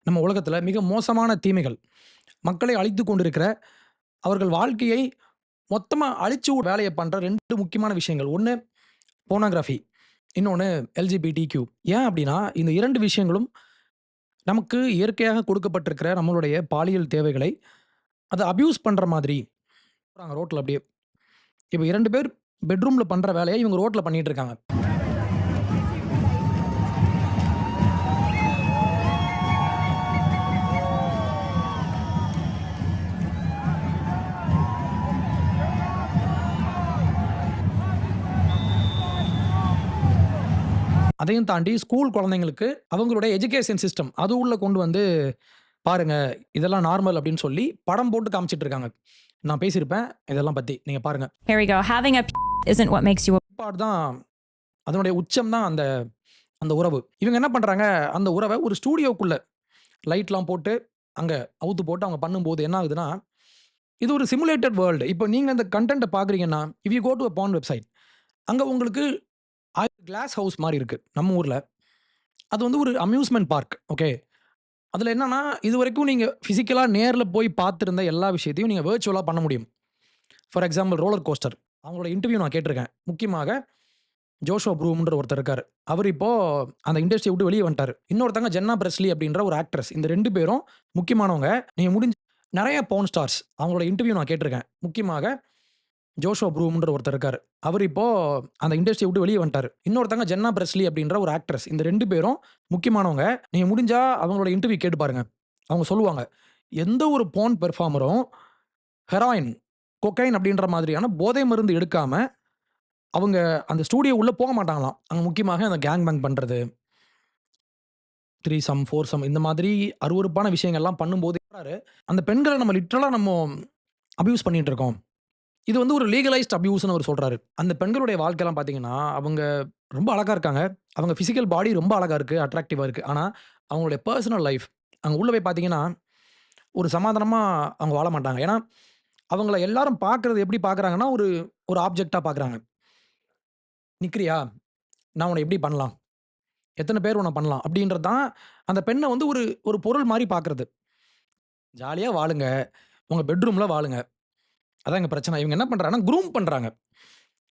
நம்ம உலகத்துல மிக மோசமான தீமைகள். மக்களை அழித்துக் கொண்டிருக்கிற, அவர்கள் வாழ்க்கையை மொத்தமா அழிச்சு வேலைய பண்ற 2 முக்கியமான விஷயங்கள். ஒண்ணு போர்னோகிராஃபி. இன்னொன்னு எல்ஜிபிடிக்யூ. ஏன் அப்டின்னா, இந்த 2 விஷயங்களும் நமக்கு இயற்கையாக கொடுக்கப்பட்டிருக்கிற நம்மளுடைய பாலியல் தேவைகளை, அத அப்யூஸ் பண்ற மாதிரி போறாங்க ரோட்ல அப்டியே. இப்ப 2 பேர் பெட்ரூம்ல பண்ற வேலைய இவங்க ரோட்ல பண்ணிட்டு இருக்காங்க. அதையும் தாண்டி ஸ்கூல் குழந்தைங்களுக்கு அவங்களுடைய எஜுகேஷன் சிஸ்டம் அது உள்ள கொண்டு வந்து பாருங்க, இதெல்லாம் நார்மல் அப்டின்னு சொல்லி படம் போட்டு காமிச்சிட்டு இருக்காங்க. நான் பேசியிருப்பேன் இதெல்லாம் பத்தி. நீங்க பாருங்க. Here we go. Having a isn't what makes you a பாட் தான் அதனுடைய உச்சம் தான் அந்த அந்த உறவு. இவங்க என்ன பண்றாங்க, அந்த உறவ ஒரு ஸ்டூடியோக்குள்ள லைட்லாம் போட்டு, அங்க அவுத்து போட்டு அவங்க பண்ணும்போது என்ன ஆகுதுன்னா, இது ஒரு சிமுலேட்டட் வேர்ல்டு. இப்போ நீங்க அந்த கன்டென்ட்ட பார்க்குறீங்கன்னா, if you go to a porn website அங்க உங்களுக்கு கிளாஸ் ஹவுஸ் மாரி இருக்கு, நம்ம ஊர்ல. அது வந்து ஒரு அம்யூஸ்மென்ட் பார்க். ஓகே. அதுல என்னன்னா, இதுவரைக்கும் நீங்க பிசிக்கலா நேர்ல போய் பார்த்திருந்த எல்லா விஷயத்தையும் நீங்க விர்ச்சுவலா பண்ண முடியும். For example roller coaster. அவங்களோட இன்டர்வியூ நான் கேட்டிருக்கேன். முக்கியமாக ஜோஷுவா ப்ரூம்ன்ற ஒருத்தர் இருக்காரு. அவரு இப்போ அந்த இண்டஸ்ட்ரிய விட்டு வெளிய வந்துட்டாரு. இன்னொருத்தங்க ஜென்னா பிரெஸ்லி அப்படின்ற ஒரு ஆக்ட்ரஸ். இந்த 2 பேரும் முக்கியமானவங்க. நீங்க நெறைய போர்ன் ஸ்டார்ஸ் அவங்களோட இன்டர்வியூ நான் கேட்டிருக்கேன். முக்கியமாக ஜோஷுவா ப்ரூம்ன்ற ஒருத்தர் இருக்காரு. அவரு இப்போ அந்த இண்டஸ்ட்ரிய விட்டு வெளிய வந்துட்டாரு. இன்னொருத்தங்க ஜென்னா பிரெஸ்லி அப்படின்ற ஒரு ஆக்ட்ரஸ். இந்த 2 பேரும் முக்கியமானவங்க. நீங்க முடிஞ்சா அவங்களோட இன்டர்வியூ கேட்டு பாருங்க. அவங்க சொல்லுவாங்க. எந்த ஒரு போர்ன் பெர்ஃபார்மரும் ஹெராயின், கொக்கைன் அப்படின்ற மாதிரியான போதை மருந்து எடுக்காம அவங்க அந்த ஸ்டூடியோ உள்ள போக மாட்டாங்களாம். அங்க முக்கியமாக அந்த கேங் பேங் பண்றது, த்ரீசம், ஃபோர்சம் இந்த மாதிரி அருவருப்பான விஷயங்கள்லாம் பண்ணும்போது சொல்றாரு, அந்த பெண்கள நம்ம லிட்டரலா அபியூஸ் பண்ணிட்டு இருக்கோம். இது வந்து ஒரு லீகலைஸ்ட் அபியூஸ்ன்னு அவரு சொல்றாரு. அந்த பெண்களுடைய வாழ்க்கைலாம் பார்த்தீங்கன்னா, அவங்க ரொம்ப அழகா இருக்காங்க. அவங்க பிசிக்கல் பாடி ரொம்ப அழகா இருக்கு, அட்ராக்டிவா இருக்கு. ஆனா, அவங்களுடைய பெர்சனல் லைஃப் அங்க உள்ள போய் பார்த்தீங்கன்னா, ஒரு சமாதானமா அவங்க வாழ மாட்டாங்க. ஏன்னா, அவங்கள எல்லாரும் பார்க்குறது எப்படி பார்க்குறாங்கன்னா, ஒரு ஒரு ஆப்ஜெக்ட்டா பார்க்குறாங்க. "நிக்கிறியா? நான் உன்ன எப்படி பண்ணலாம்? எத்தன பேர் உன்ன பண்ணலாம்?" அப்படின்றது தான் அந்த பெண்ண வந்து ஒரு ஒரு பொருள் மாரி பார்க்குறது. ஜாலியா வாழுங்க. உங்க பெட்ரூம்ல வாழுங்க. அதான் இங்க பிரச்சனை. இவங்க என்ன பண்றாங்கன்னா, க்ரூம் பண்றாங்க.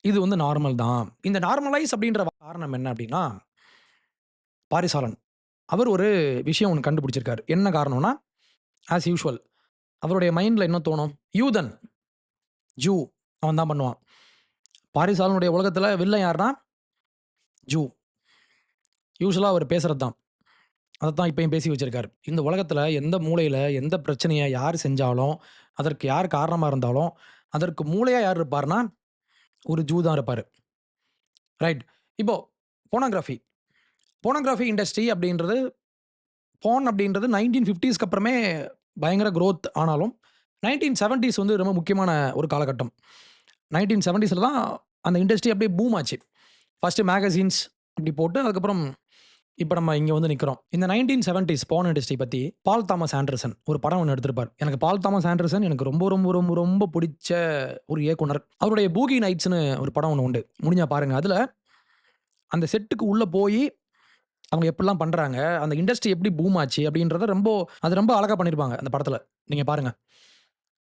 இது வந்து நார்மல் தான். இந்த நார்மலைஸ் அப்படின்ற காரணம் என்ன அப்படின்னா, பாரிசாலன். அவர் ஒரு விஷயம் ஒண்ணு கண்டுபிடிச்சிருக்காரு. என்ன காரணம்னா, ஆஸ் யூசுவல் அவருடைய மைண்ட்ல என்ன தோணும்? யூதன், ஜூ அவன் தான் பண்ணுவான். பாரிசாலனுடைய உலகத்துல வில்லன் யாருன்னா, ஜூ. யூசுவலா அவர் பேசுறது தான். அதத்தான் இப்பயும் பேசி வச்சிருக்காரு. இந்த உலகத்துல எந்த மூலையில, எந்த பிரச்சனைய யார் செஞ்சாலும், அதற்கு யார் காரணமா இருந்தாலும், அதற்கு மூளையா யார் இருப்பார்ன்னா, ஒரு ஜூ தான் இருப்பாரு. ரைட். இப்போ போர்னோகிராஃபி. போர்னோகிராஃபி இண்டஸ்ட்ரி அப்படின்றது போர்ன் அப்படின்றது 1950ஸ்க்கு அப்புறமே பயங்கர குரோத் ஆனாலும், 1970ஸ் வந்து ரொம்ப முக்கியமான ஒரு காலகட்டம். 1970ஸ்ல தான் அந்த இண்டஸ்ட்ரி அப்படியே பூம் ஆச்சு. ஃபர்ஸ்ட்டு மேகசின்ஸ் அப்படி போட்டு, அதுக்கப்புறம் இப்ப நம்ம இங்க வந்து நிக்கிறோம். இந்த 1970ஸ் போர்ன் இண்டஸ்ட்ரி பத்தி பால் தாமஸ் ஆண்டர்சன் ஒரு படம் ஒண்ணு எடுத்திருப்பார். எனக்கு பால் தாமஸ் ஆண்டர்சன் எனக்கு ரொம்ப, ரொம்ப, ரொம்ப, ரொம்ப புடிச்ச ஒரு இயக்குனர். அவருடைய பூகி நைட்ஸ்ன்னு ஒரு படம் ஒண்ணு உண்டு. முடிஞ்சா பாருங்க. அதுல அந்த செட்டுக்கு உள்ள போயி அவங்க எப்படிலாம் பண்றாங்க, அந்த இண்டஸ்ட்ரி எப்படி பூம் ஆச்சு அப்படின்றத அது ரொம்ப அழகா பண்ணியிருப்பாங்க அந்த படத்துல. நீங்க பாருங்க.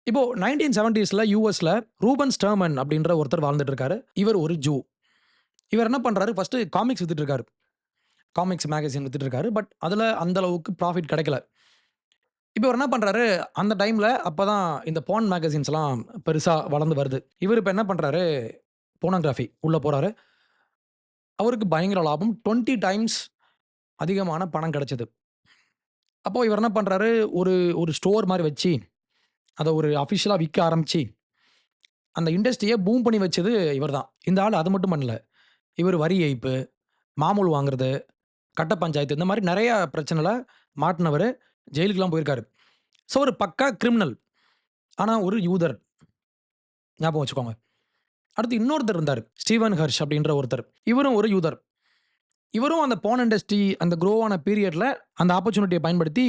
இப்போ 1970ஸ்ல யுஎஸ்ல ரூபன் ஸ்டர்மன் அப்படின்ற ஒருத்தர் வாழ்ந்துட்டு இருக்காரு. இவர் ஒரு ஜூ. இவர் என்ன பண்றாரு, ஃபர்ஸ்ட்டு காமிக்ஸ் வித்துட்டு இருக்காரு. காமிக்ஸ் மேகசின் வித்துட்டு இருக்காரு. பட் அதுல அந்த அளவுக்கு ப்ராஃபிட் கிடைக்கல. இப்ப இவர் என்ன பண்றாரு, அந்த டைம்ல அப்பதான் இந்த போர்ன் மேகசின்ஸ்லாம் பெருசா வளர்ந்து வருது. இவரு இப்ப என்ன பண்றாரு, போர்னோகிராஃபி உள்ள போறாரு. அவருக்கு பயங்கர லாபம். 20 டைம்ஸ் அதிகமான பணம் கிடைச்சது. அப்போ இவர் என்ன பண்றாரு, ஒரு ஒரு ஸ்டோர் மாரி வச்சு, அத ஒரு அஃபிஷியலா விக்க ஆரம்பிச்சு, அந்த இண்டஸ்ட்ரிய பூம் பண்ணி வச்சது இவர் தான். இந்த ஆள் அது மட்டும் பண்ணல. இவரு வரி ஏய்ப்பு, மாமூல் வாங்குறது, கட்ட பஞ்சாயத்து இந்த மாரி நெறைய பிரச்சனைல மாட்டுனவரு. ஜெயிலுக்குலாம் போயிருக்காரு. ஸோ ஒரு பக்கா கிரிமினல். ஆனா ஒரு யூதர். ஞாபகம் வச்சுக்கோங்க. அடுத்து இன்னொருத்தர் இருந்தாரு. ஸ்டீவன் ஹர்ஷ் அப்படின்ற ஒருத்தர். இவரும் ஒரு யூதர். இவரும் அந்த போர்ன் இண்டஸ்ட்ரி அந்த குரோ ஆன பீரியட்ல அந்த ஆப்பர்ச்சுனிட்டிய பயன்படுத்தி,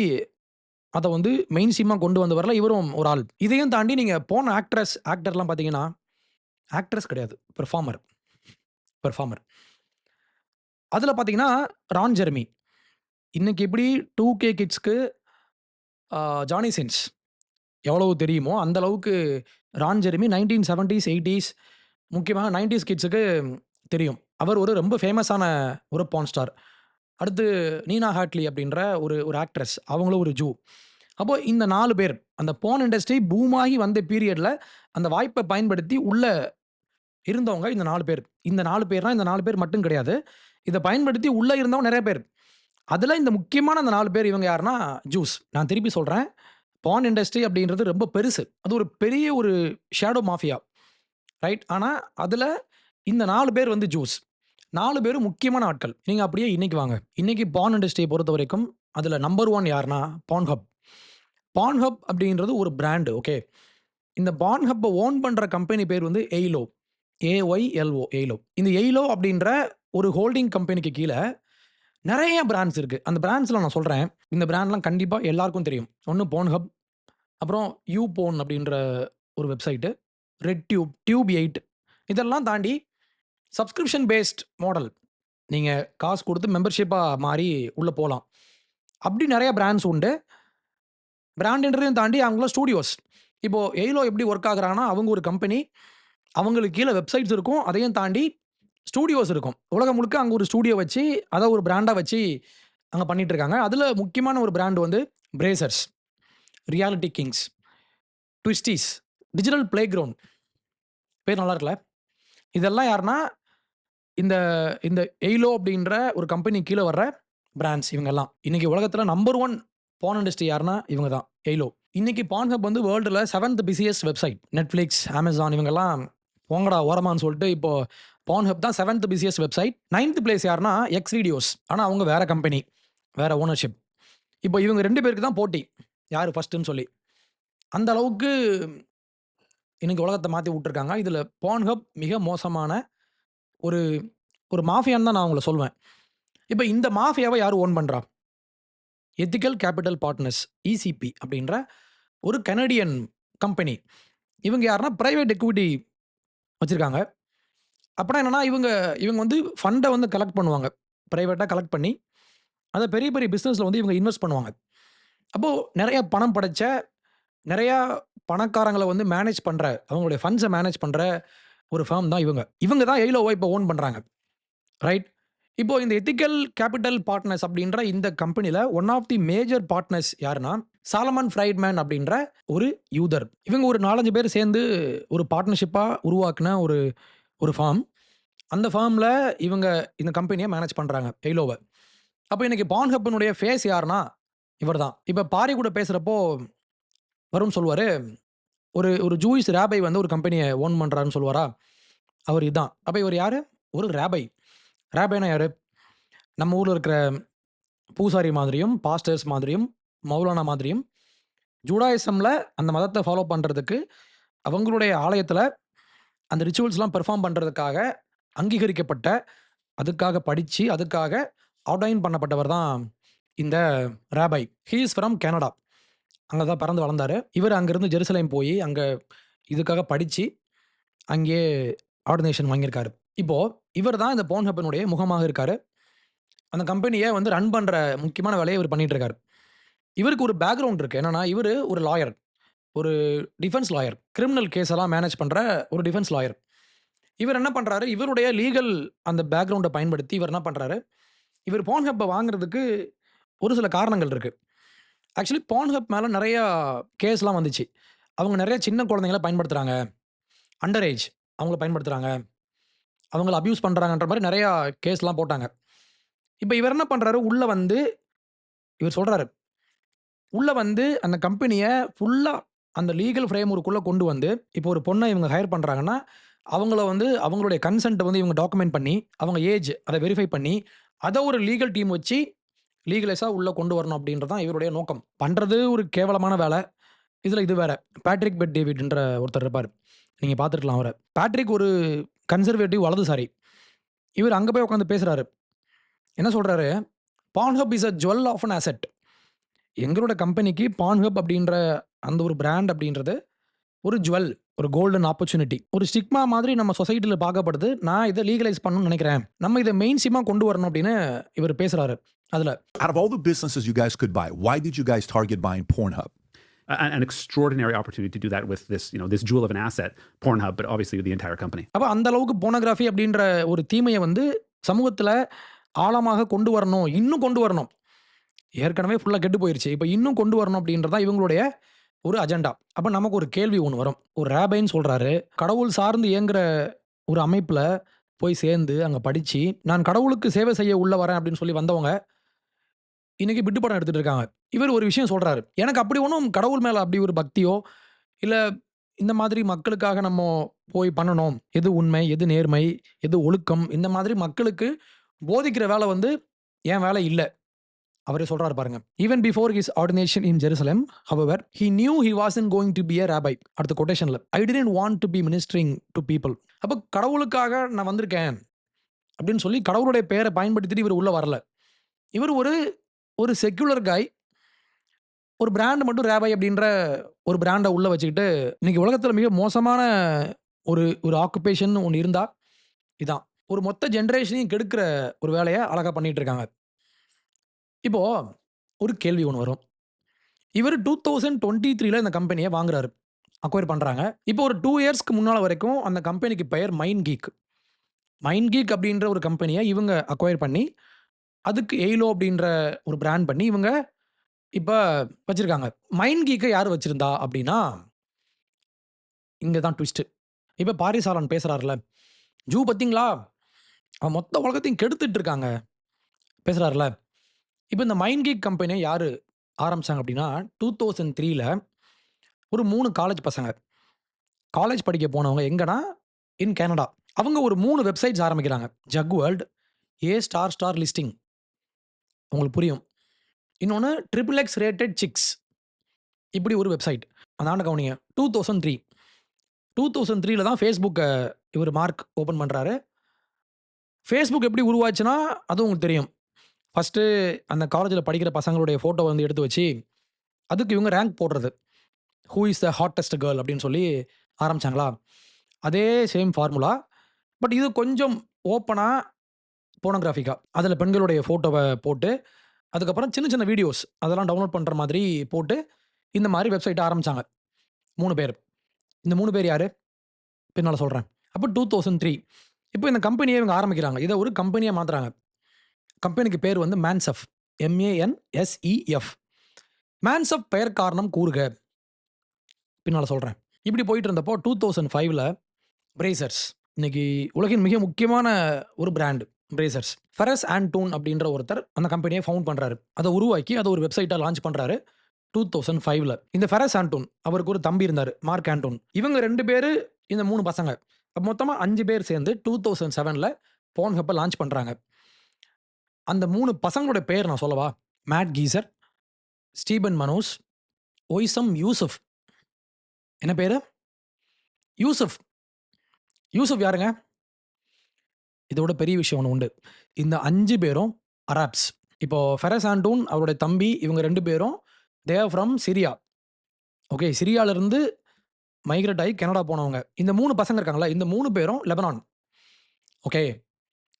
அத வந்து மெயின் ஸ்ட்ரீமா கொண்டு வந்தவர்ல இவரும் ஒரு ஆள். இதையும் தாண்டி நீங்க போர்ன் ஆக்டர்லாம் பார்த்தீங்கன்னா, ஆக்ட்ரஸ் கிடையாது. பெர்ஃபார்மர். பெர்ஃபார்மர். அதுல பார்த்தீங்கன்னா, ரான் ஜெர்மி. இன்னைக்கு எப்படி 2K கிட்ஸ்க்கு ஜானி சின்ஸ் எவ்வளவு தெரியுமோ, அந்த அளவுக்கு ரான் ஜெரமி 1970ஸ், 80ஸ் முக்கியமாக 90ஸ் கிட்ஸுக்கு தெரியும். அவர் ஒரு ரொம்ப ஃபேமஸான ஒரு பார்ன் ஸ்டார். அடுத்து நீனா ஹாட்லி அப்படின்ற ஒரு ஒரு ஆக்ட்ரஸ். அவங்களும் ஒரு ஜூ. அப்போ இந்த 4 பேர் அந்த பார்ன் இண்டஸ்ட்ரி பூம் ஆகி வந்த பீரியட்ல அந்த வாய்ப்ப பயன்படுத்தி உள்ள இருந்தவங்க இந்த 4 பேர். இந்த 4 பேர்னா, இந்த 4 பேர் மட்டும் கிடையாது. இத பயன்படுத்தி உள்ள இருந்தவங்க நெறைய பேர். அதுல இந்த முக்கியமான அந்த 4 பேர் இவங்க யாருன்னா, ஜூஸ். நான் திருப்பி சொல்றேன். பார்ன் இண்டஸ்ட்ரி அப்படின்றது ரொம்ப பெருசு. அது ஒரு பெரிய ஒரு ஷேடோ மாஃபியா. ரைட்? ஆனா, அதுல இந்த 4 பேர் வந்து ஜூஸ். 4 பேரும் முக்கியமான ஆட்கள். நீங்க அப்படியே இன்னைக்கு வாங்க. இன்னைக்கு பார்ன் இண்டஸ்ட்ரிய பொறுத்தவரைக்கும், அதுல நம்பர் 1 யாருன்னா, Pornhub. Pornhub அப்படின்றது ஒரு பிராண்ட். ஓகே. இந்த Pornhubப ஓன் பண்ற கம்பெனி பேர் வந்து எய்லோ. ஏஒய்எல்ஓ எய்லோ. இந்த எய்லோ அப்படின்ற ஒரு ஹோல்டிங் கம்பெனிக்கு கீழ நெறைய பிராண்ட்ஸ் இருக்கு. அந்த பிராண்ட்ஸ்ல நான் சொல்றேன். இந்த பிராண்ட்லாம் கண்டிப்பா எல்லாருக்கும் தெரியும். ஒண்ணு Pornhub, அப்புறம் YouPorn அப்படின்ற ஒரு வெப்சைட்டு, RedTube, Tube8 இதெல்லாம் தாண்டி சப்ஸ்கிரிப்ஷன் பேஸ்ட் மாடல். நீங்க காசு குடுத்து மெம்பர்ஷிப்பா மாறி உள்ள போலாம். அப்படி நெறைய பிராண்ட்ஸ் உண்டு. பிராண்டுன்றதையும் தாண்டி அவங்கலாம் ஸ்டூடியோஸ். இப்போ எய்லோ எப்படி வொர்க் ஆகுறாங்கன்னா, அவங்க ஒரு கம்பெனி. அவங்களுக்கு கீழ வெப்சைட்ஸ் இருக்கும். அதையும் தாண்டி ஸ்டூடியோஸ் இருக்கும். உலகம் முழுக்க அங்க ஒரு ஸ்டூடியோ வச்சு, அத ஒரு பிராண்டா வச்சு அங்க பண்ணிட்டு இருக்காங்க. அதுல முக்கியமான ஒரு பிராண்ட் வந்து பிரேசர்ஸ், ரியாலிட்டி கிங்ஸ், ட்விஸ்டீஸ், டிஜிட்டல் பிளேகிரவுண்ட். பேர் நல்லா இருக்குல்ல? இதெல்லாம் யாருன்னா, இந்த இந்த எய்லோ அப்படின்ற ஒரு கம்பெனி கீழ வர்ற பிராண்ட்ஸ் இவங்கெல்லாம். இன்னைக்கு உலகத்துல நம்பர் 1 பார்ன் இண்டஸ்ட்ரி யாருன்னா, இவங்க தான். எய்லோ. இன்னைக்கு Pornhub வந்து வேர்ல்டுல 7த் பிசியஸ்ட் வெப்சைட். Netflix, Amazon இவங்கெல்லாம் போங்கடா ஓரமான்னு சொல்லிட்டு இப்போ Pornhub தான் 7த் பிசியஸ்ட் வெப்சைட். 9த் பிளேஸ் யாருன்னா, எக்ஸ் வீடியோஸ். ஆனா அவங்க வேற கம்பெனி. வேற ஓனர்ஷிப். இப்போ இவங்க 2 பேருக்கு தான் போட்டி. யாரு ஃபர்ஸ்ட்டுன்னு சொல்லி. அந்த அளவுக்கு இன்னைக்கு உலகத்த மாத்தி வுட்டுருக்காங்க. இதுல Pornhub மிக மோசமான ஒரு ஒரு மாஃபியான்னு தான் நான் அவங்கள சொல்லுவேன். இப்ப இந்த மாஃபியாவ யாரு ஓன் பண்றா? எத்திக்கல் கேப்பிட்டல் பார்ட்னர்ஸ், இசிபி அப்படின்ற ஒரு கனடியன் கம்பெனி. இவங்க யாருன்னா பிரைவேட் எக்விட்டி வச்சிருக்காங்க. அப்பன்னா என்னன்னா, இவங்க இவங்க வந்து ஃபண்ட வந்து கலெக்ட் பண்ணுவாங்க. பிரைவேட்டா கலெக்ட் பண்ணி, அத பெரிய பெரிய பிசினஸ்ல வந்து இவங்க இன்வெஸ்ட் பண்ணுவாங்க. அப்போ நெறைய பணம் படைச்ச, நெறையா பணக்காரங்கள வந்து மேனேஜ் பண்ற, அவங்களுடைய ஃபண்ட்ஸ மேனேஜ் பண்ற ஒரு ஃபார்ம் தான் இவங்க. இவங்க தான் எய்லோவ இப்போ ஓன் பண்றாங்க. ரைட்? இப்போ இந்த எத்திக்கல் கேப்பிட்டல் பார்ட்னர்ஸ் அப்படின்ற இந்த கம்பெனில one of the major partners யாருன்னா, சாலமன் ஃப்ரைட்மேன் அப்படின்ற ஒரு யூதர். இவங்க ஒரு 4, 5 பேர் சேர்ந்து ஒரு பார்ட்னர்ஷிப்பா உருவாக்குன ஒரு ஒரு ஃபார்ம். அந்த ஃபார்ம்ல இவங்க இந்த கம்பெனிய மேனேஜ் பண்றாங்க, எய்லோவ. அப்ப இன்னைக்கு Pornhubனுடைய ஃபேஸ் யாருன்னா, இவர் தான். இப்ப பாரி கூட பேசுறப்போ வருண் சொல்லுவாரு, ஒரு ஒரு ஜூயிஷ் ராபை வந்து ஒரு கம்பெனிய ஓன் பண்றாருன்னு சொல்லுவாரா? அவர் இதான். அப்ப இவர் யாரு? ஒரு ராபை. ராபைனா யாரு? நம்ம ஊர்ல இருக்கிற பூசாரி மாதிரியும், பாஸ்டர்ஸ் மாதிரியும், மௌலானா மாதிரியும், ஜூடாயிசம்ல அந்த மதத்த ஃபாலோ பண்றதுக்கு, அவங்களுடைய ஆலயத்துல அந்த ரிச்சுவல்ஸ்லாம் பெர்ஃபார்ம் பண்றதுக்காக அங்கீகரிக்கப்பட்ட, அதுக்காக படிச்சு, அதுக்காக ஆர்டைன் பண்ணப்பட்டவர் தான் இந்த ராபை. He is from Canada. அங்க தான் பிறந்து வளர்ந்தாரு. இவரு அங்கருந்து ஜெருசலேம் போயி, அங்க இதுக்காக படிச்சு, அங்கேயே ஆர்டினேஷன் வாங்கியிருக்காரு. இப்போ இவர் தான் இந்த Pornhubனுடைய முகமாக இருக்காரு. அந்த கம்பெனிய வந்து ரன் பண்ற முக்கியமான வேலைய இவரு பண்ணிட்டு இருக்காரு. இவருக்கு ஒரு பேக்கிரவுண்ட் இருக்கு. என்னன்னா, இவரு ஒரு லாயர். ஒரு டிஃபென்ஸ் லாயர். கிரிமினல் கேஸ் எல்லாம் மேனேஜ் பண்ற ஒரு டிஃபென்ஸ் லாயர். இவர் என்ன பண்றாரு, இவருடைய லீகல் அந்த பேக்கிரவுண்ட பயன்படுத்தி இவர் என்ன பண்றாரு, இவர் Pornhubப வாங்குறதுக்கு ஒரு சில காரணங்கள் இருக்கு. ஆக்சுவலி Pornhub மேல நெறையா கேஸ்லாம் வந்துச்சு. அவங்க நெறைய சின்ன குழந்தைங்கள பயன்படுத்துறாங்க. அண்டர் ஏஜ் அவங்கள பயன்படுத்துறாங்க. அவங்கள அபியூஸ் பண்றாங்கன்ற மாரி நெறையா கேஸ்லாம் போட்டாங்க. இப்ப இவர் என்ன பண்றாரு, உள்ள வந்து இவர் சொல்றாரு, உள்ள வந்து அந்த கம்பெனிய ஃபுல்லா அந்த லீகல் ஃப்ரேம்வொர்க்குள்ள கொண்டு வந்து, இப்போ ஒரு பொண்ண இவங்க ஹையர் பண்றாங்கன்னா, அவங்கள வந்து அவங்களுடைய கன்சென்ட்ட வந்து இவங்க டாக்குமெண்ட் பண்ணி, அவங்க ஏஜ் அத வெரிஃபை பண்ணி, அத ஒரு லீகல் டீம் வச்சு லீகலைஸா உள்ள கொண்டு வரணும் அப்படின்றது தான் இவருடைய நோக்கம். பண்றது ஒரு கேவலமான வேல. இதுல இது வேற. பேட்ரிக் பெட் டேவிட்ன்ற ஒருத்தர் இருப்பாரு. நீங்க பார்த்துருக்கலாம் அவர. பேட்ரிக் ஒரு கன்சர்வேட்டிவ் வலதுசாரி. இவரு அங்க போய் உட்கார்ந்து பேசுறாரு. என்ன சொல்றாரு, "Pornhub is a jewel of an asset." எங்களோட கம்பெனிக்கு Pornhub அப்படின்ற அந்த ஒரு பிராண்ட் அப்படின்றது ஒரு ஜுவல், ஒரு கோல்டன் ஆப்பர்ச்சுனிட்டி. ஒரு ஸ்டிக்மா மாதிரி நம்ம சொசைட்டில பார்க்கப்படுது. நான் இத லீகலைஸ் பண்ணணும்னு நெனைக்கிறேன். நம்ம இத மெயின்ஸ்ட்ரீமா கொண்டு வரணும் அப்படின்னு இவரு பேசுறாரு. அதுல. Out of all the businesses you guys could buy, why did you guys target buying Pornhub? An extraordinary opportunity to do that with this, this jewel of an asset, Pornhub, but obviously with the entire company. அப்ப அந்த அளவுக்கு pornography அப்படின்ற ஒரு தீமைய வந்து சமூகத்துல ஆழமாக கொண்டு வரணும். இன்னும் கொண்டு வரணும். ஏற்கனவே ஃபுல்லா கெட்டு போயிருச்சு. இப்ப இன்னும் கொண்டு வரணும் அப்படின்றது தான் இவங்களுடைய ஒரு அஜெண்டா. அப்ப நமக்கு ஒரு கேள்வி ஒண்ணு வரும். ஒரு ராபைன்னு சொல்றாரு. கடவுள் சார்ந்து இயங்குற ஒரு அமைப்புல போய் சேர்ந்து, அங்க படிச்சு, நான் கடவுளுக்கு சேவை செய்ய உள்ள வரேன் அப்படின்னு சொல்லி வந்தவங்க, இன்னைக்கு பிட்டு படம் எடுத்துட்டு இருக்காங்க. இவர் ஒரு விஷயம் சொல்றாரு. எனக்கு அப்படி ஒண்ணும் கடவுள் மேல அப்படி ஒரு பக்தியோ, இல்ல இந்த மாதிரி மக்களுக்காக நம்ம போய் பண்ணணும். எது உண்மை, எது நேர்மை, எது ஒழுக்கம், இந்த மாதிரி மக்களுக்கு போதிக்கிற வேலை வந்து என் வேலை இல்ல. அவரே சொல்றாரு பாருங்க. Even before his ordination in Jerusalem, however, he knew he wasn't going to be a rabbi. அடுத்த கொட்டேஷன்ல. I didn't want to be ministering to people. அப்ப கடவுளுக்காக நான் வந்திருக்கேன் அப்படின்னு சொல்லி கடவுளுடைய பெயரை பயன்படுத்திட்டு இவர் உள்ள வரல. இவர் ஒரு செக்யுலர் காய். ஒரு பிராண்ட் மட்டும் ராபை அப்படின்ற ஒரு பிராண்ட உள்ள வச்சுக்கிட்டு, இன்னைக்கு உலகத்துல மிக மோசமான ஒரு ஆக்குபேஷன் ஒண்ணு இருந்தா இதான். ஒரு மொத்த ஜெனரேஷனையும் கெடுக்கிற ஒரு வேலைய அழகா பண்ணிட்டு இருக்காங்க. இப்போ ஒரு கேள்வி ஒண்ணு வரும். இவரு 2023ல இந்த கம்பெனிய வாங்குறாரு. அக்வயர் பண்றாங்க. இப்போ ஒரு 2 இயர்ஸ்க்கு முன்னால வரைக்கும் அந்த கம்பெனிக்கு பெயர் MindGeek. MindGeek அப்படின்ற ஒரு கம்பெனிய இவங்க அக்வயர் பண்ணி, அதுக்கு எய்லோ அப்படின்ற ஒரு பிராண்ட் பண்ணி இவங்க இப்ப வச்சிருக்காங்க. MindGeekஅ யாரு வச்சிருந்தா அப்படின்னா, இங்க தான் ட்விஸ்ட். இப்ப பாரிஸ் ஆலன் பேசுறாருல்ல, ஜூ பாத்தீங்களா? அவன் மொத்த உலகத்தையும் கெடுத்துட்டு இருக்காங்க. பேசுறாருல்ல. இப்ப இந்த MindGeek கம்பெனிய யாரு ஆரம்பிச்சாங்க அப்படின்னா, 2003ல ஒரு 3 காலேஜ் பசங்க. காலேஜ் படிக்க போனவங்க எங்கன்னா, இன் கனடா. அவங்க ஒரு 3 வெப்சைட்ஸ் ஆரம்பிக்கிறாங்க. Jug world, A listing. உங்களுக்கு புரியும். இன்னொன்னு XXX ரேட்டட் சிக்ஸ். இப்படி ஒரு வெப்சைட். அந்த ஆண்ட கவனிங்க. 2003. 2003ல தான் Facebookஅ இவரு மார்க் ஓப்பன் பண்றாரு. Facebook எப்படி உருவாச்சுன்னா, அது உங்களுக்கு தெரியும். ஃபர்ஸ்ட்டு அந்த காலேஜ்ல படிக்கிற பசங்களுடைய ஃபோட்டோ வந்து எடுத்து வச்சு, அதுக்கு இவங்க ரேங்க் போடுறது. Who is the hottest girl அப்படின்னு சொல்லி ஆரம்பிச்சாங்களா? அதே சேம் ஃபார்முலா. பட் இது கொஞ்சம் ஓப்பனா போனோகிராஃபிக்கா. அதுல பெண்களுடைய ஃபோட்டோவ போட்டு, அதுக்கப்புறம் சின்ன சின்ன வீடியோஸ் அதெல்லாம் டவுன்லோட் பண்ற மாதிரி போட்டு, இந்த மாரி வெப்சைட் ஆரம்பிச்சாங்க. 3 பேர். இந்த 3 பேர் யாரு? பின்னால சொல்றேன். அப்ப 2003. இப்போ இந்த கம்பெனிய இவங்க ஆரம்பிக்கிறாங்க. இத ஒரு கம்பெனியா மாத்துறாங்க. கம்பெனிக்கு பேர் வந்து மேன்செஃப். MANSEF. மேன்செஃப் பெயர் காரணம் கூறுக. பின்னால சொல்றேன். இப்படி போயிட்டு இருந்தப்போ 2005ல பிரேசர்ஸ். இன்னைக்கு உலகின் மிக முக்கியமான ஒரு பிராண்ட் பிரேசர்ஸ். ஃபெரஸ் ஆண்டூன் அப்படின்ற ஒருத்தர் அந்த கம்பெனியை ஃபவுண்ட் பண்றாரு. அதை உருவாக்கி அதை ஒரு வெப்சைட்டா லான்ச் பண்றாரு 2005ல. இந்த ஃபெரஸ் ஆண்டூன் அவருக்கு ஒரு தம்பி இருந்தாரு, மார்க் ஆண்டூன். இவங்க 2 பேரு, இந்த 3 பசங்க. மொத்தமா 5 பேர் சேர்ந்து 2007ல போர்ன்ஹப்ப லான்ச் பண்றாங்க. அந்த 3 பசங்களோட பேர் நான் சொல்லவா? Matt Keezer, Stephen Manos, Ouissam Youssef. என்ன பேரு? யூசுப். யூசுப் யாருங்க? இதோட பெரிய விஷயம் ஒண்ணு உண்டு. இந்த 5 பேரும் அராப்ஸ். இப்போ ஃபெரஸ் ஆண்டூன், அவருடைய தம்பி, இவங்க 2 பேரும் they are from Syria. Okay. சிரியால இருந்து மைக்ரேட் ஆகி கனடா போனவங்க. இந்த 3 பசங்க இருக்காங்கல்ல, இந்த 3 பேரும் லெபனான். ஓகே.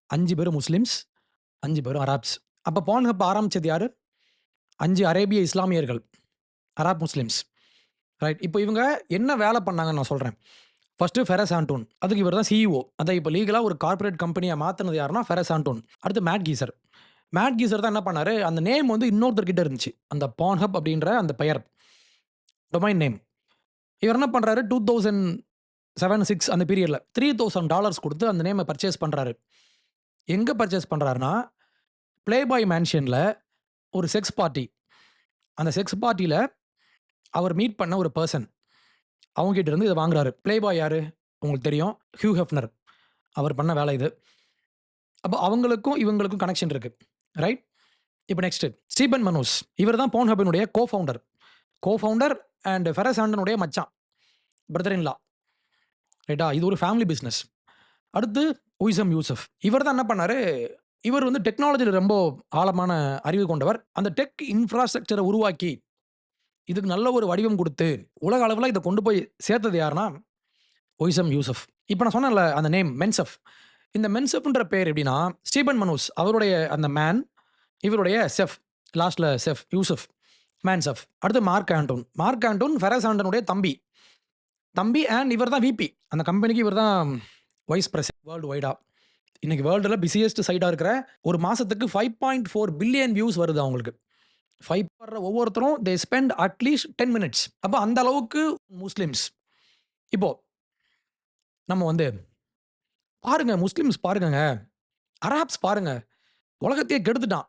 5 பேரும் முஸ்லிம்ஸ், 5 பேரும் அராப்ஸ். அப்ப போர்ன்ஹப் ஆரம்பிச்சது யாரு? 5 அரேபிய இஸ்லாமியர்கள், அராப் முஸ்லிம்ஸ். ரைட். இப்போ இவங்க என்ன வேலை பண்ணாங்கன்னு நான் சொல்றேன். First Feras Antoon. அதுக்கு இவர் தான் சிஇஓ. அதான் இப்போ லீகலா ஒரு கார்ப்பரேட் கம்பெனியா மாத்துனது யாருன்னா ஃபெரஸ் ஆண்டூன். அடுத்து மேட் கீசர். மேட் கீசர் தான் என்ன பண்ணாரு, அந்த நேம் வந்து இன்னொருத்தர்கிட்ட இருந்துச்சு. அந்த போர்ன்ஹப் அப்படின்ற அந்த பெயர், டொமைன் நேம். இவர் என்ன பண்றாரு, 2007-6 அந்த பீரியட்ல $3000 கொடுத்து அந்த நேமை பர்ச்சேஸ் பண்றாரு. எங்க பர்ச்சேஸ் பண்றாருன்னா, பிளேபாய் மேன்ஷன்ல ஒரு செக்ஸ் பார்ட்டி. அந்த செக்ஸ் பார்ட்டில அவர் மீட் பண்ண ஒரு பர்சன், அவங்க கிட்ட இருந்து இதை வாங்குறாரு. பிளேபாய் யாரு? உங்களுக்கு தெரியும், ஹியூ ஹெஃப்னர். அவர் பண்ண வேலை இது. அப்போ அவங்களுக்கும் இவங்களுக்கும் கனெக்ஷன் இருக்கு. ரைட். இப்போ நெக்ஸ்ட் ஸ்டீபன் மனோஸ். இவர் தான் போர்ன்ஹப்பினுடைய கோஃபவுண்டர் அண்ட் ஃபெரஸ் ஆண்டனுடைய மச்சான், பிரதர் இன் லா. ரைட்டா? இது ஒரு ஃபேமிலி பிஸ்னஸ். அடுத்து ஒய்சம் யூசுப். இவர் தான் என்ன பண்ணாரு, இவர் வந்து டெக்னாலஜியில் ரொம்ப ஆழமான அறிவு கொண்டவர். அந்த டெக் இன்ஃப்ராஸ்ட்ரக்சரை உருவாக்கி இதுக்கு நல்ல ஒரு வடிவம் கொடுத்து உலக அளவில் இதை கொண்டு போய் சேர்த்தது யாருன்னா ஒய்சம் யூசுப். இப்போ நான் சொன்னேன்ல அந்த நேம் மென்செஃப். இந்த மென்செஃப்ன்ற பேர் எப்படின்னா, ஸ்டீபன் மனோஸ் அவருடைய அந்த மேன் இவருடைய செஃப், லாஸ்ட்ல செஃப் யூசுப், மேன் செஃப். அடுத்து Mark Antoon. Mark Antoon Feras ஆண்டனுடைய தம்பி. அண்ட் இவர் தான் விபி. அந்த கம்பெனிக்கு இவர் தான் வைஸ் பிரசிடென்ட் வேர்ல்டு வைடா. இன்னைக்கு வேர்ல்டுல பிஸியஸ்ட் சைட்டா இருக்கிற ஒரு மாசத்துக்கு 5.4 பில்லியன் வியூஸ் வருது அவங்களுக்கு. 5 வர்ற ஒவ்வொருத்தரும் தே ஸ்பெண்ட் அட்லீஸ்ட் 10 மினிட்ஸ். அப்ப அந்த அளவுக்கு முஸ்லிம்ஸ். இப்போ நம்ம வந்து பாருங்க முஸ்லிம்ஸ் பாருங்கங்க. அராப்ஸ் பாருங்க. உலகத்தையே கெடுத்துட்டான்.